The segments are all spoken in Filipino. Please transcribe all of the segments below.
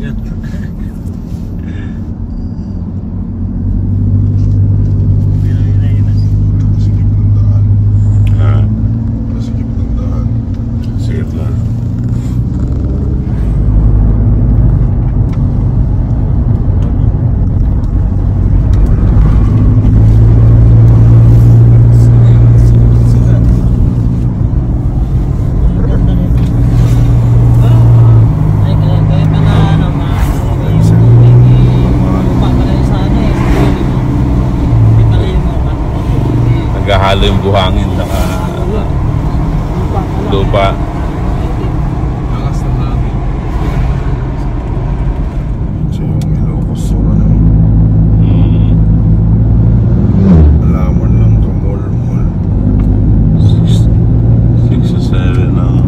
Yun. Halo yung buhangin sa lupa. Angas na namin. So yung Ilocos Sur alaman lang kamol-mol 6 to 7 na.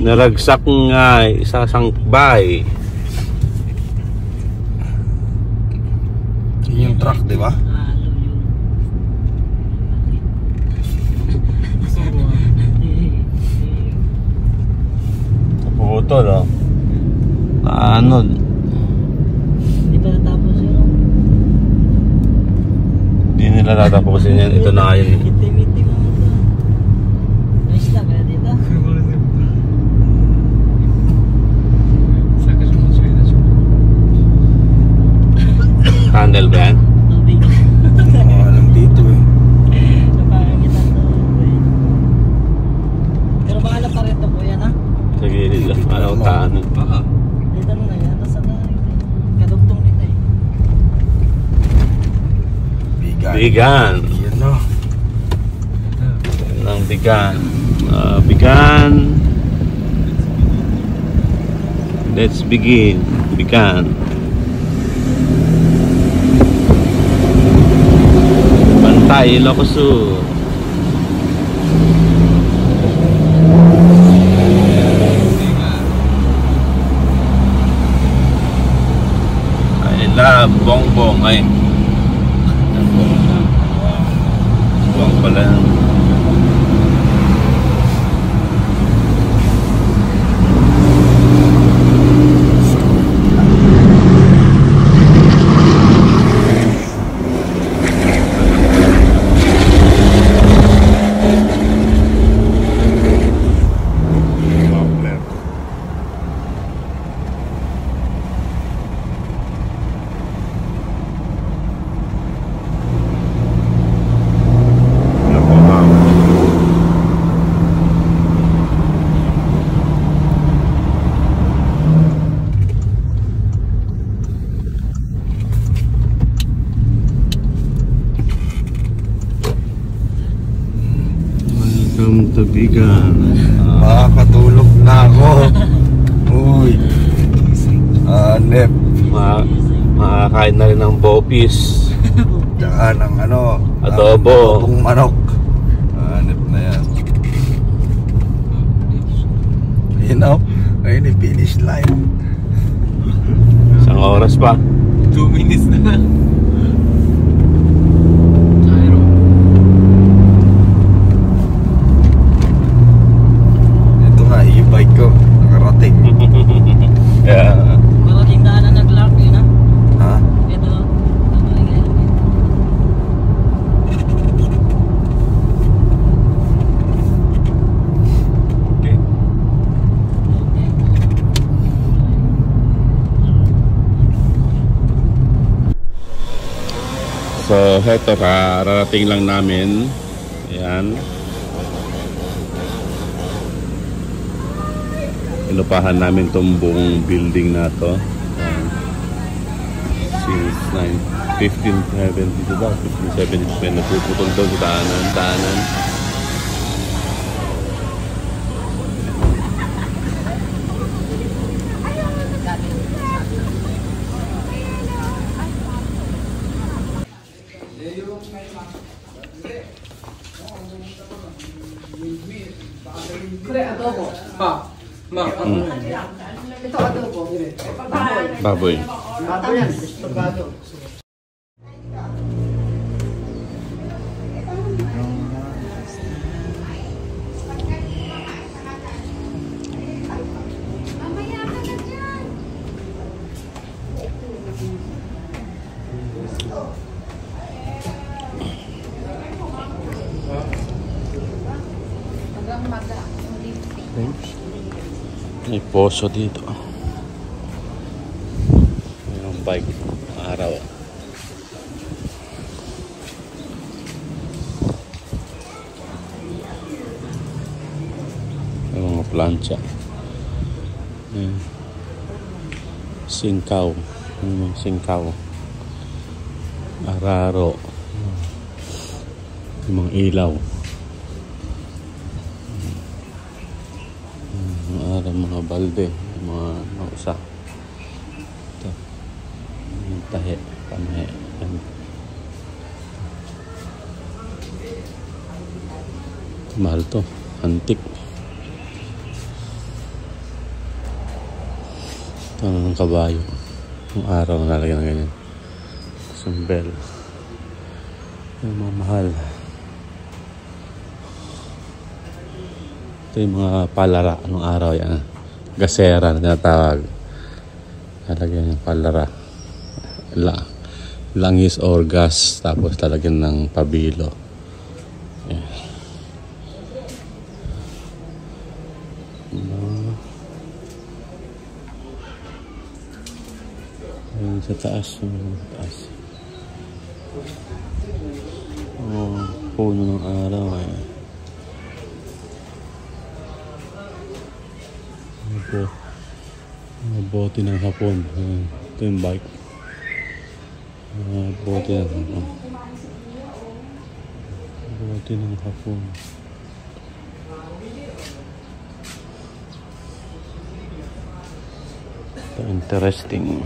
Naragsak nga isa sangkbay. yun yung truck, di ba? Kaputol, oh. Kaanod. Di pa natapos yun. Hindi nila tatapusin yan. Ito na nga yun. Itim-itim mo ito. Nice na kaya dito. Handle ba yan? Tubig. Alam dito eh. Napangitan to. Pero bahala pa rin ito po yan, ha? Sa gilid lang. Ano, kaanod. Dito na yan. Tapos ano, kadugtong nito eh. Bigan. Bigan. Yan no. Yan ang bigan. Bigan. Let's begin. Bigan. Bantay, Ilocos Sur. I love bongbong. Ay, bong pala. Welcome to Bigan. Makakatulog na ako. Uy. Nep. Makakain na rin ng bopis. Tsaka ng ano, Adobo. adobong manok. Nep na yan. Ayun o. Ayun yung finish line. Isang oras pa. 2 minutes na. Ito nga, e-bike ko. Nakarating. Yeah. Malaking daan na nag-lock yun, ha? Ha? Ito. So, heto, kararating lang namin. Ayan. Inupahan namin itong buong building na to. Since 1570 daw. 1570. Napuputol daw sa tahanan. Adobo. Ito adobo. Baboy. Baboy yan. Estofado. May poso dito. Yung bike. Araw. Yung mga plancha. Singkaw. Yung singkaw. Araro. Yung mga ilaw. Mga balde, mga nausa. Ito. Yung tahe, panahe. Mahal to, antik. Ito ng kabayo. Yung araw na nalagyan ng ganyan. Isang bell. Yung mga mahal. Ito yung mga palara. Anong araw yan? Gasera na tinatawag. Lalagyan yung palara. Langis or gas. Tapos lalagyan ng pabilo. Ayan. Ayan sa taas. Oh, puno ng araw eh. Mga bote ng hapon. Ito yung bike. Mga bote ng hapon. Bote ng hapon. Ito interesting.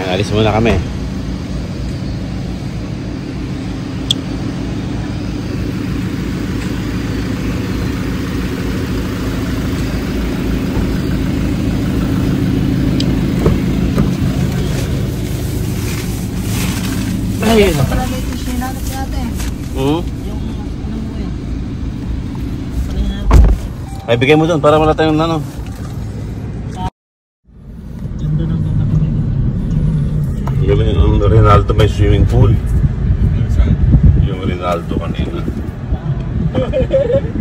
Alis muna kami. Ay, ito pala may fish na natin natin. Yung ano mo yun. Ay, bigay mo dun para wala tayong ano. Yung Rinaldo may swimming pool. Yung Rinaldo kanina.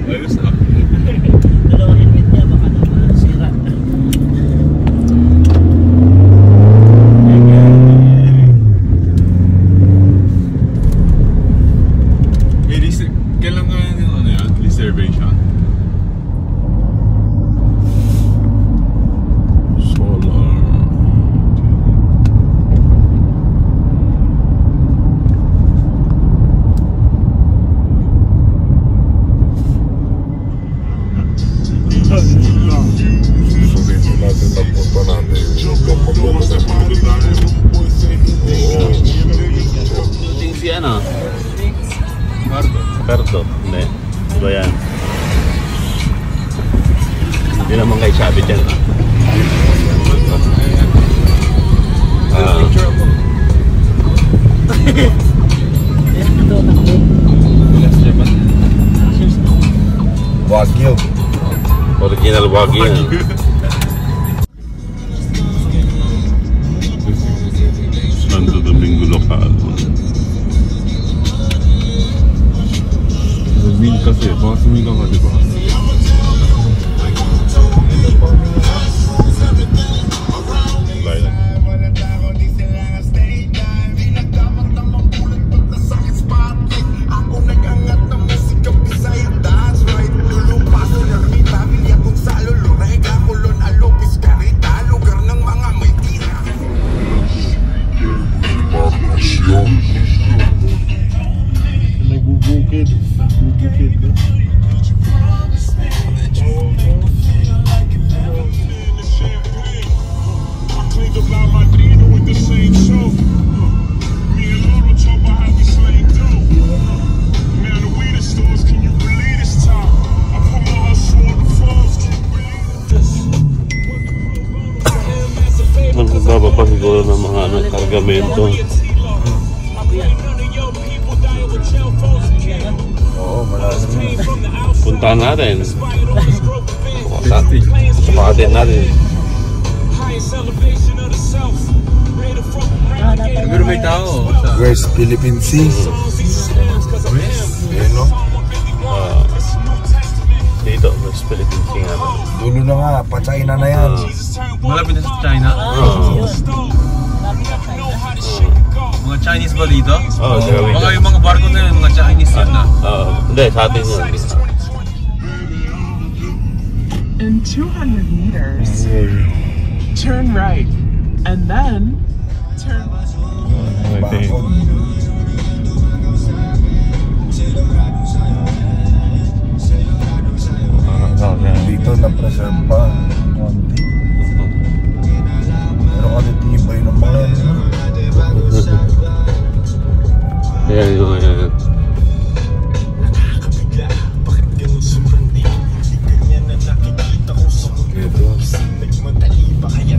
Ayos na. Dalawang helmet niya baka naman sira. Kailan nga yung ano yan? Reservation? Si ano? Cardo. Hindi. Iba yan. Hindi naman kayo sabit yan. Picture ako. Ito, takbo. Wagyu. Original Wagyu. Santo Domingo Local. Min kasi, baka sumigaw ka, diba? Nagbubukid. Nagbubukid ba? Magbaba pa siguro ng mga kargamento. Oo, malalim na. Puntahan natin. Sukatin natin. Siguro may tao. West Philippine Sea. Ayan, no? Dito, West Philippine Sea nga. Dulo na nga, pa-China na yan. Malapit na sa China? Mga Chinese ba dito? Oo, sa gawin. Baka yung mga barko na yun, mga Chinese yun na. Hindi, sa atin yun. In 200 meters, turn right, and then turn left. Bakon. Dito na-preserve pa. Konti. Pero katitibay ng mga yan. Ayan yun, ayan.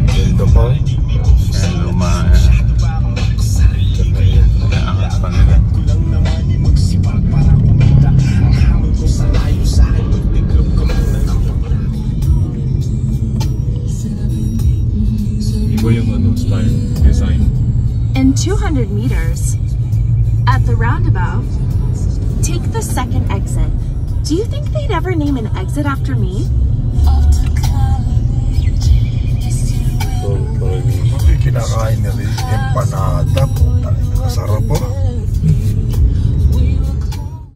Ganda pa. Ayan, luma. Ayan, angat pa nila. Iba yung ano, style, design. In 200 meters, at the roundabout, take the second exit. Do you think they'd ever name an exit after me? Kinakain na rin empanada. Puta, kasarap po.